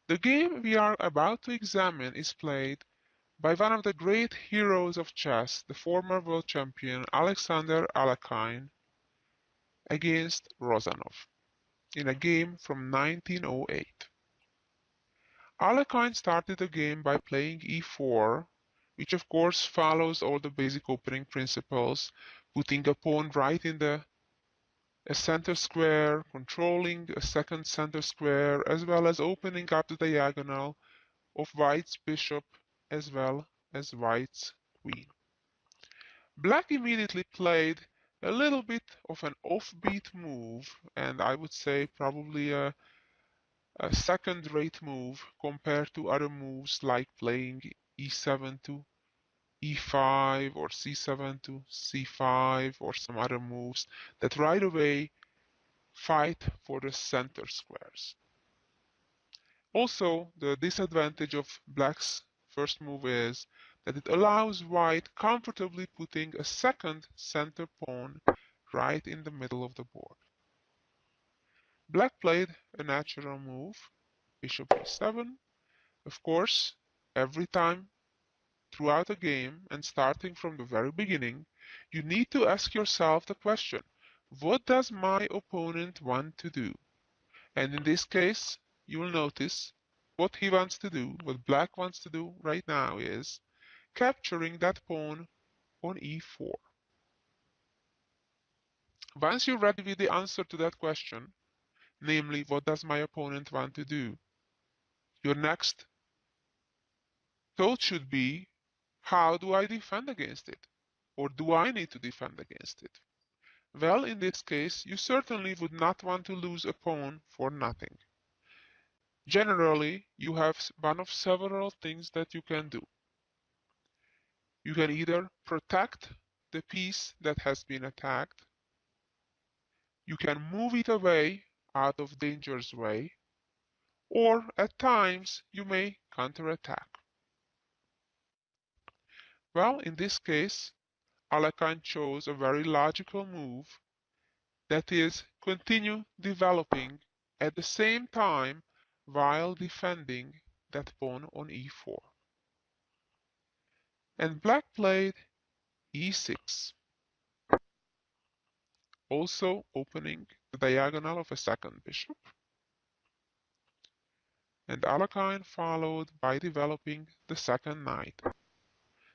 The game we are about to examine is played by one of the great heroes of chess, the former world champion Alexander Alekhine, against Rozanov in a game from 1908. Alekhine started the game by playing e4, which of course follows all the basic opening principles, putting a pawn right in a center square, controlling a second center square, as well as opening up the diagonal of White's bishop as well as White's queen. Black immediately played a little bit of an offbeat move, and I would say probably a second-rate move compared to other moves like playing e7 to e5 or c7 to c5 or some other moves that right away fight for the center squares. Also, the disadvantage of Black's first move is that it allows White comfortably putting a second center pawn right in the middle of the board. Black played a natural move, bishop e7. Of course, every time throughout a game and starting from the very beginning, you need to ask yourself the question, what does my opponent want to do? And in this case, you will notice what he wants to do, what Black wants to do right now is capturing that pawn on e4. Once you're ready with the answer to that question, namely, what does my opponent want to do? Your next thought should be, how do I defend against it? Or do I need to defend against it? Well, in this case, you certainly would not want to lose a pawn for nothing. Generally, you have one of several things that you can do. You can either protect the piece that has been attacked, you can move it away out of danger's way, or at times you may counterattack. Well, in this case, Alekhine chose a very logical move, that is, continue developing at the same time while defending that pawn on e4. And Black played e6, also opening the diagonal of a second bishop. And Alekhine followed by developing the second knight.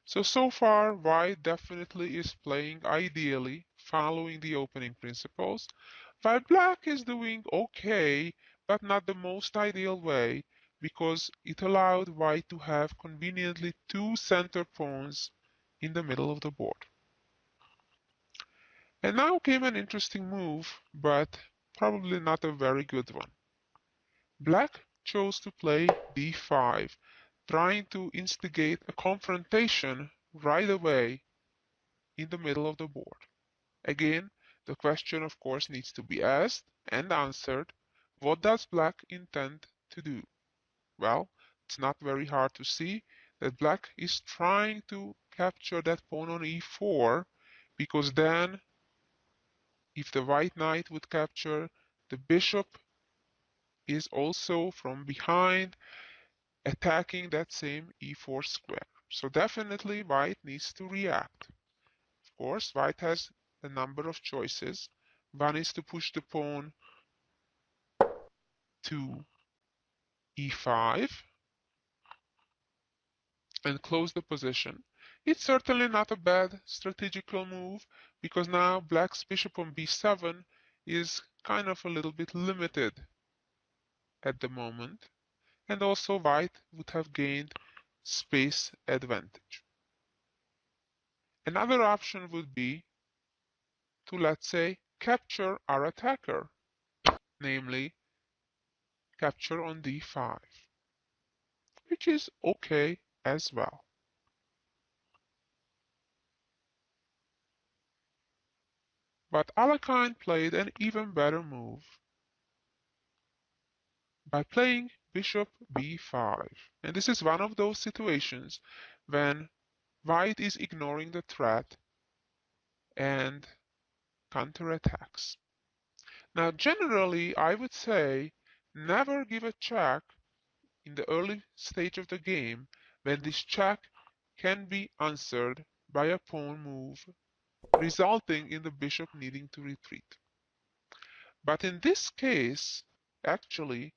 So far, White definitely is playing ideally, following the opening principles, while Black is doing okay, but not the most ideal way, because it allowed White to have conveniently two center pawns in the middle of the board. And now came an interesting move, but probably not a very good one. Black chose to play d5, trying to instigate a confrontation right away in the middle of the board. Again, the question of course needs to be asked and answered. What does Black intend to do? Well, it's not very hard to see that Black is trying to capture that pawn on e4, because then if the white knight would capture, the bishop is also from behind attacking that same e4 square. So definitely White needs to react. Of course, White has a number of choices. One is to push the pawn to e5 and close the position. It's certainly not a bad strategical move, because now Black's bishop on b7 is kind of a little bit limited at the moment, and also White would have gained space advantage. Another option would be to, let's say, capture our attacker, namely capture on d5, which is okay as well. But Alekhine played an even better move by playing bishop b5. And this is one of those situations when White is ignoring the threat and counterattacks. Now, generally, I would say never give a check in the early stage of the game when this check can be answered by a pawn move, resulting in the bishop needing to retreat. But in this case, actually,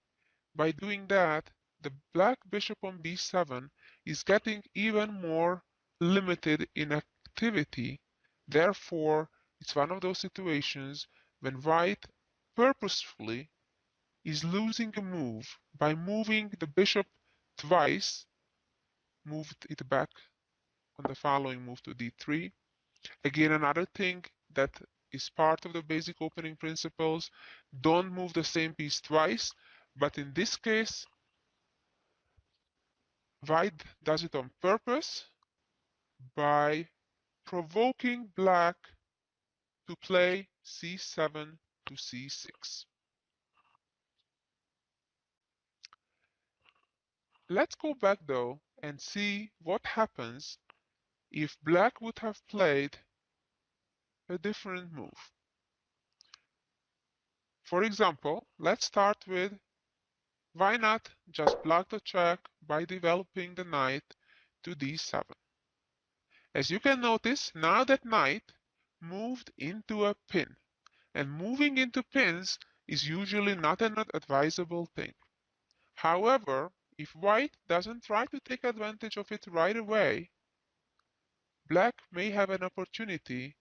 by doing that, the black bishop on b7 is getting even more limited in activity. Therefore, it's one of those situations when white purposefully is losing a move by moving the bishop twice, moved it back on the following move to d3. Again, another thing that is part of the basic opening principles, don't move the same piece twice, but in this case, white does it on purpose by provoking black to play c7 to c6. Let's go back though and see what happens if black would have played a different move. For example, let's start with, why not just block the check by developing the knight to d7. As you can notice, now that knight moved into a pin, and moving into pins is usually not an advisable thing. However, if white doesn't try to take advantage of it right away, black may have an opportunity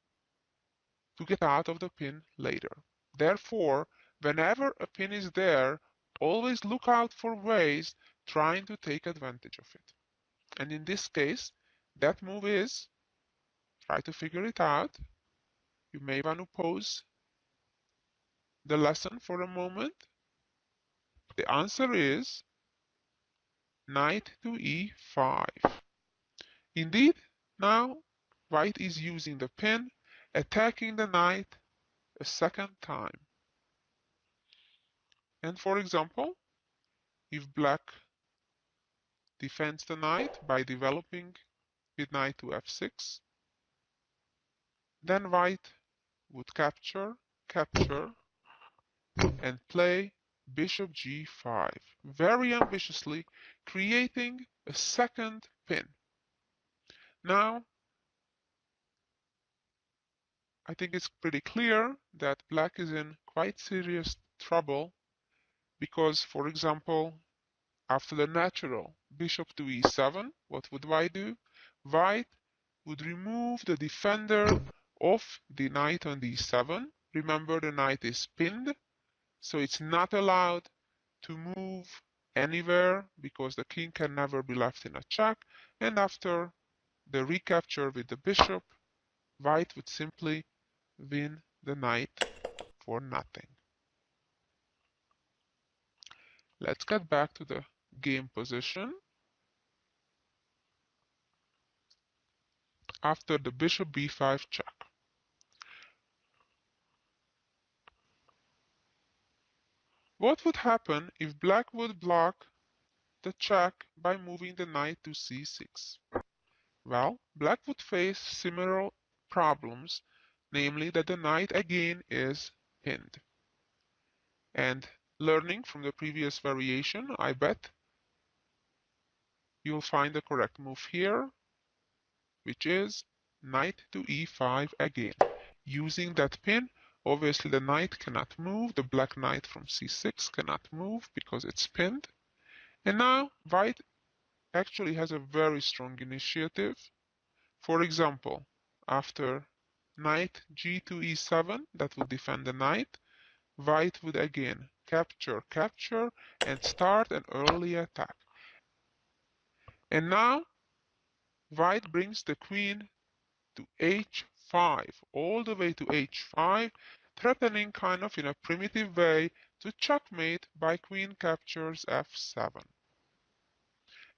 to get out of the pin later. Therefore, whenever a pin is there, always look out for ways trying to take advantage of it. And in this case, that move is, try to figure it out. You may want to pause the lesson for a moment. The answer is knight to e5. Indeed, now white is using the pin, attacking the knight a second time. And for example, if black defends the knight by developing with knight to f6, then white would capture, and play bishop g5, very ambitiously creating a second pin. Now, I think it's pretty clear that black is in quite serious trouble because, for example, after the natural bishop to e7, what would white do? White would remove the defender of the knight on d7. Remember, the knight is pinned, so it's not allowed to move anywhere because the king can never be left in a check. And after the recapture with the bishop, white would simply win the knight for nothing. Let's get back to the game position. After the bishop b5 check. What would happen if black would block the check by moving the knight to c6? Well, black would face similar problems, namely that the knight again is pinned. And learning from the previous variation, I bet you'll find the correct move here, which is knight to e5 again. Using that pin, obviously the knight cannot move, the black knight from c6 cannot move because it's pinned. And now white actually has a very strong initiative. For example, after knight g to e7, that will defend the knight, white would again capture, and start an early attack. And now white brings the queen to h5, all the way to h5, threatening kind of in a primitive way to checkmate by queen captures f7.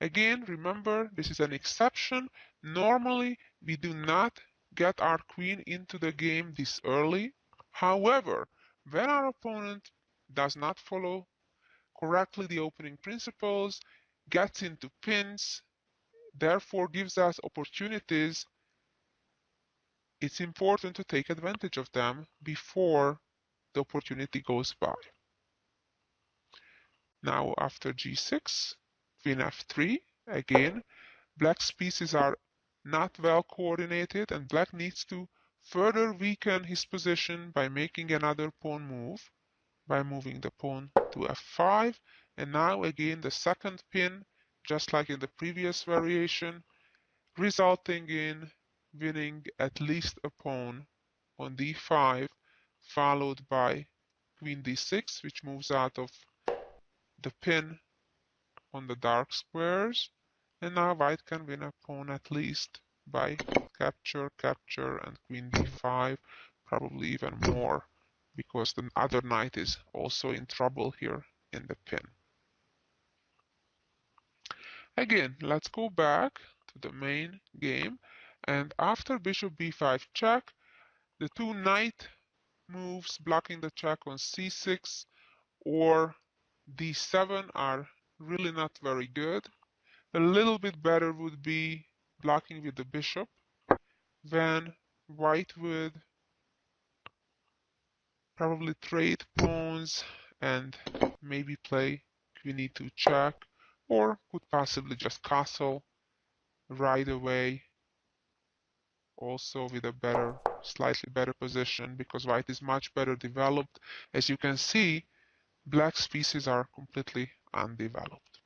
Again, remember, this is an exception. Normally, we do not get our queen into the game this early. However, when our opponent does not follow correctly the opening principles, gets into pins, therefore gives us opportunities, it's important to take advantage of them before the opportunity goes by. Now after g6, queen f3. Again, black's pieces are not well coordinated, and black needs to further weaken his position by making another pawn move, by moving the pawn to f5. And now again the second pin, just like in the previous variation, resulting in winning at least a pawn on d5, followed by queen d6, which moves out of the pin on the dark squares. And now white can win a pawn at least by capture, capture, and queen d5, probably even more, because the other knight is also in trouble here in the pin. Again, let's go back to the main game, and after bishop b5 check, the two knight moves blocking the check on c6 or d7 are really not very good. A little bit better would be blocking with the bishop, when white would probably trade pawns and maybe play queen e2 check, or could possibly just castle right away, also with a slightly better position, because white is much better developed. As you can see, black's pieces are completely undeveloped.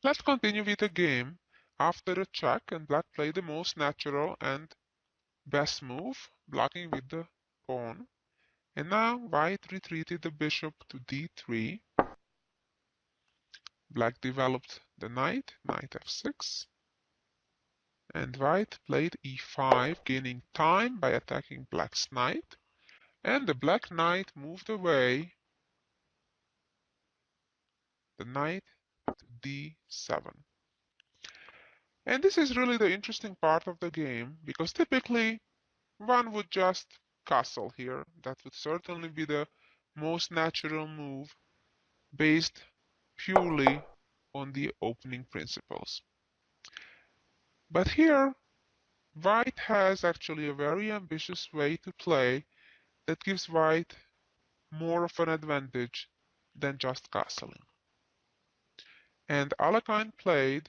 Let's continue with the game. After a check, and black played the most natural and best move, blocking with the pawn. And now white retreated the bishop to d3. Black developed the knight, knight f6. And white played e5, gaining time by attacking black's knight. And the black knight moved away, the knight to d7. And this is really the interesting part of the game, because typically one would just castle here. That would certainly be the most natural move based purely on the opening principles. But here, white has actually a very ambitious way to play that gives white more of an advantage than just castling. And Alekhine played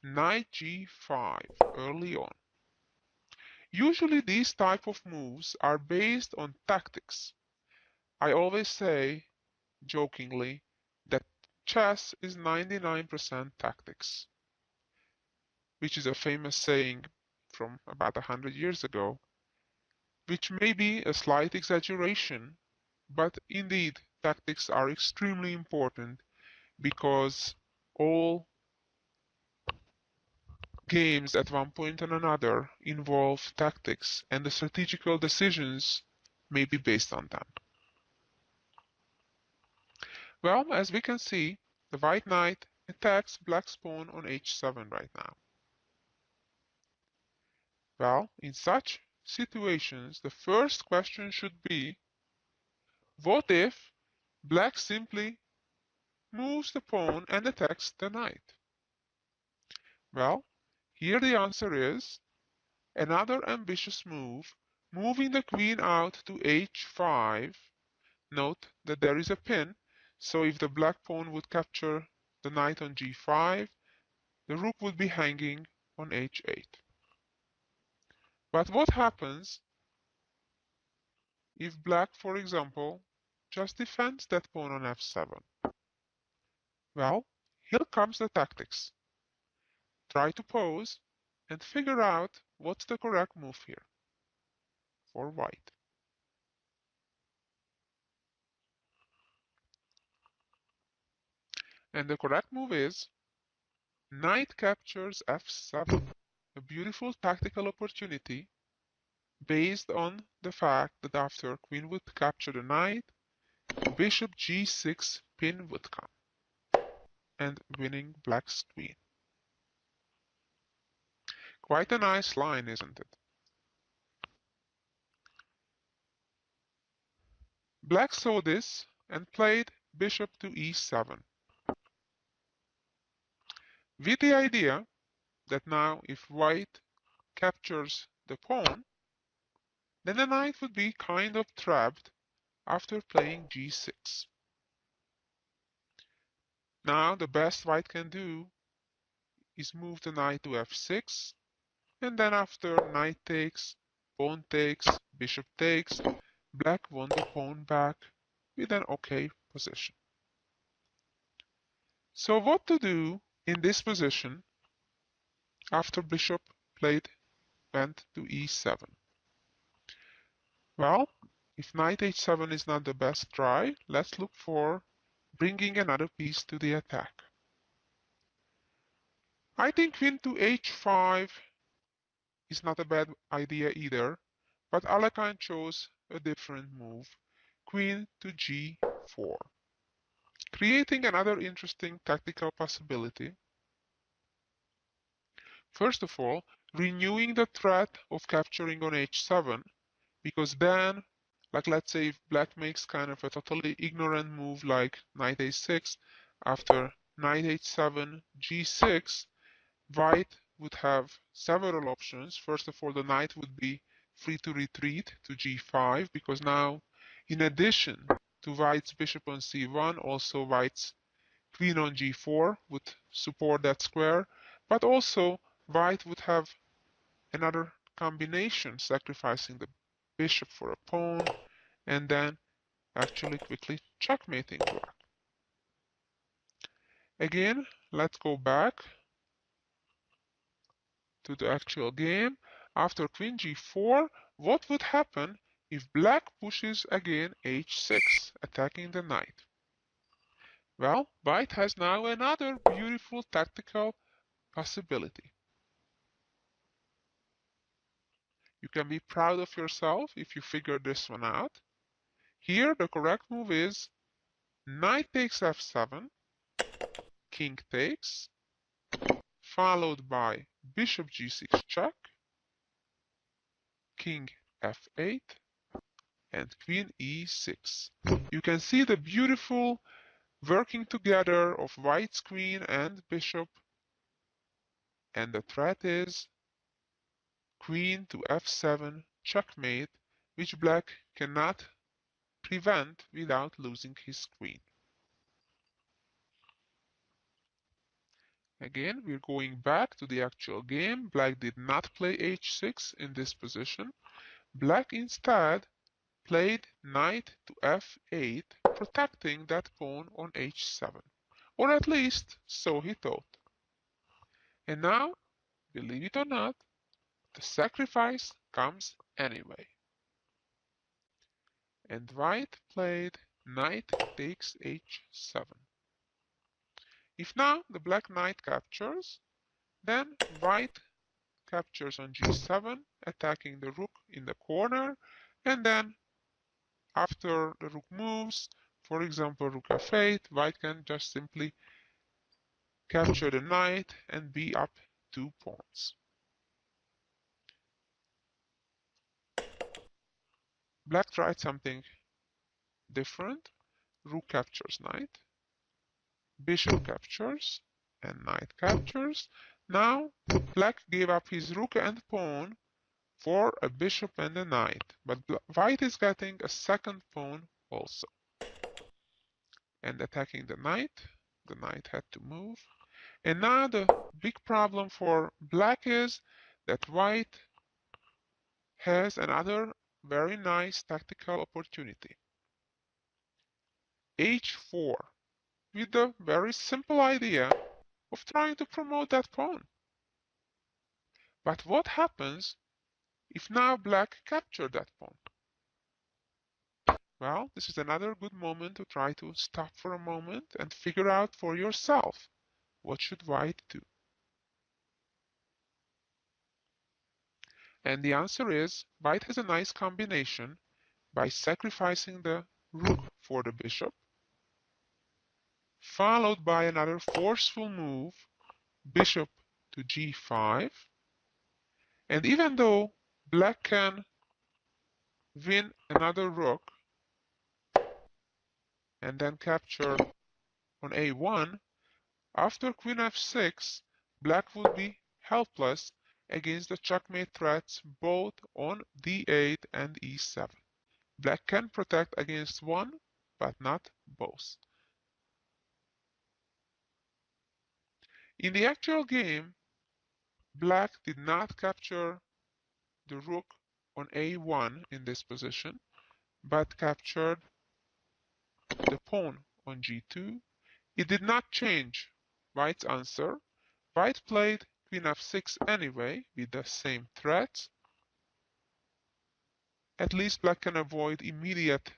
knight g5 early on. Usually these type of moves are based on tactics. I always say, jokingly, that chess is 99% tactics, which is a famous saying from about 100 years ago, which may be a slight exaggeration, but indeed tactics are extremely important, because all games at one point or another involve tactics, and the strategical decisions may be based on them. Well, as we can see, the white knight attacks black's pawn on h7 right now. Well, in such situations, the first question should be, what if black simply moves the pawn and attacks the knight? Well, here the answer is another ambitious move, moving the queen out to h5. Note that there is a pin, so if the black pawn would capture the knight on g5, the rook would be hanging on h8. But what happens if black, for example, just defends that pawn on f7? Well, here comes the tactics. Try to pause and figure out what's the correct move here for white. And the correct move is knight captures f7, a beautiful tactical opportunity based on the fact that after queen would capture the knight, bishop g6 pin would come, and winning black's queen. Quite a nice line, isn't it? Black saw this and played bishop to e7, with the idea that now if white captures the pawn, then the knight would be kind of trapped after playing g6. Now the best white can do is move the knight to f6, and then after knight takes, pawn takes, bishop takes, black won the pawn back with an okay position. So what to do in this position after bishop went to e7? Well, if knight h7 is not the best try, let's look for bringing another piece to the attack. I think queen to h5 is not a bad idea either, but Alekhine chose a different move, queen to g4, creating another interesting tactical possibility. First of all, renewing the threat of capturing on h7, because then, like let's say if black makes kind of a totally ignorant move like knight a6, after knight h7, g6, white would have several options. First of all, the knight would be free to retreat to g5, because now, in addition to white's bishop on c1, also white's queen on g4 would support that square, but also white would have another combination, sacrificing the bishop for a pawn, and then actually quickly checkmating black. Again, let's go back to the actual game. After queen g4, what would happen if black pushes again h6, attacking the knight? Well, white has now another beautiful tactical possibility. You can be proud of yourself if you figured this one out. Here, the correct move is knight takes f7, king takes, followed by bishop g6 check, king f8, and queen e6. You can see the beautiful working together of white's queen and bishop, and the threat is queen to f7 checkmate, which black cannot prevent without losing his queen. Again, we're going back to the actual game. Black did not play h6 in this position. Black instead played knight to f8, protecting that pawn on h7. Or at least, so he thought. And now, believe it or not, the sacrifice comes anyway. And white played knight takes h7. If now the black knight captures, then white captures on g7, attacking the rook in the corner, and then after the rook moves, for example rook f8, white can just simply capture the knight and be up 2 pawns. Black tried something different. Rook captures knight, bishop captures, and knight captures. Now black gave up his rook and pawn for a bishop and a knight, but white is getting a second pawn also. And attacking the knight had to move. And now the big problem for black is that white has another very nice tactical opportunity. h4, with the very simple idea of trying to promote that pawn. But what happens if now black captured that pawn? Well, this is another good moment to try to stop for a moment and figure out for yourself, what should white do? And the answer is, white has a nice combination by sacrificing the rook for the bishop, followed by another forceful move, bishop to g5. And even though black can win another rook and then capture on a1, after queen f6, black will be helpless against the checkmate threats both on d8 and e7. Black can protect against one, but not both. In the actual game, Black did not capture the rook on a1 in this position, but captured the pawn on g2. It did not change White's answer. White played queen f6 anyway with the same threats. At least Black can avoid immediate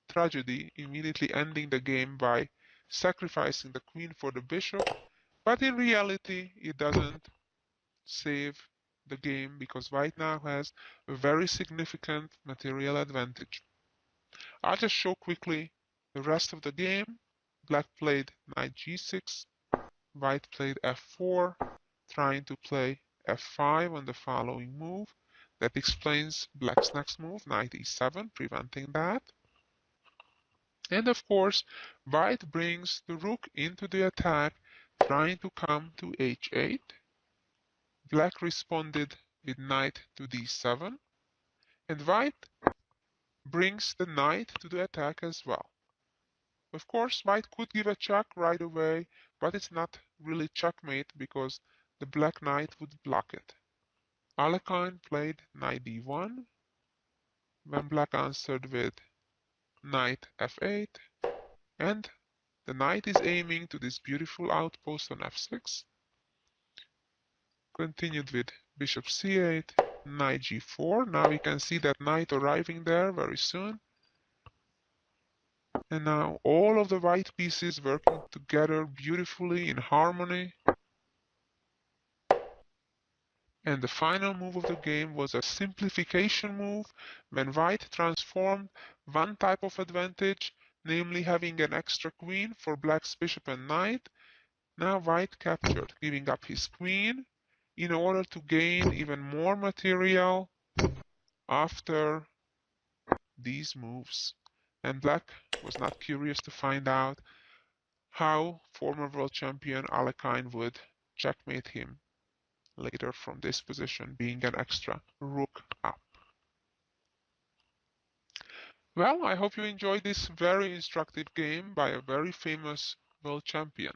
tragedy, immediately ending the game by sacrificing the queen for the bishop. But in reality, it doesn't save the game because White now has a very significant material advantage. I'll just show quickly the rest of the game. Black played knight g6, White played f4, trying to play f5 on the following move. That explains Black's next move, knight e7, preventing that. And of course, White brings the rook into the attack, trying to come to h8. Black responded with knight to d7, and White brings the knight to the attack as well. Of course, White could give a check right away, but it's not really checkmate because the black knight would block it. Alekhine played knight d1, when Black answered with knight f8, and the knight is aiming to this beautiful outpost on f6. Continued with bishop c8, knight g4. Now we can see that knight arriving there very soon. And now all of the white pieces working together beautifully in harmony. And the final move of the game was a simplification move when White transformed one type of advantage, namely having an extra queen for Black's bishop and knight. Now White captured, giving up his queen in order to gain even more material after these moves. And Black was not curious to find out how former world champion Alekhine would checkmate him later from this position, being an extra rook up. Well, I hope you enjoyed this very instructive game by a very famous world champion.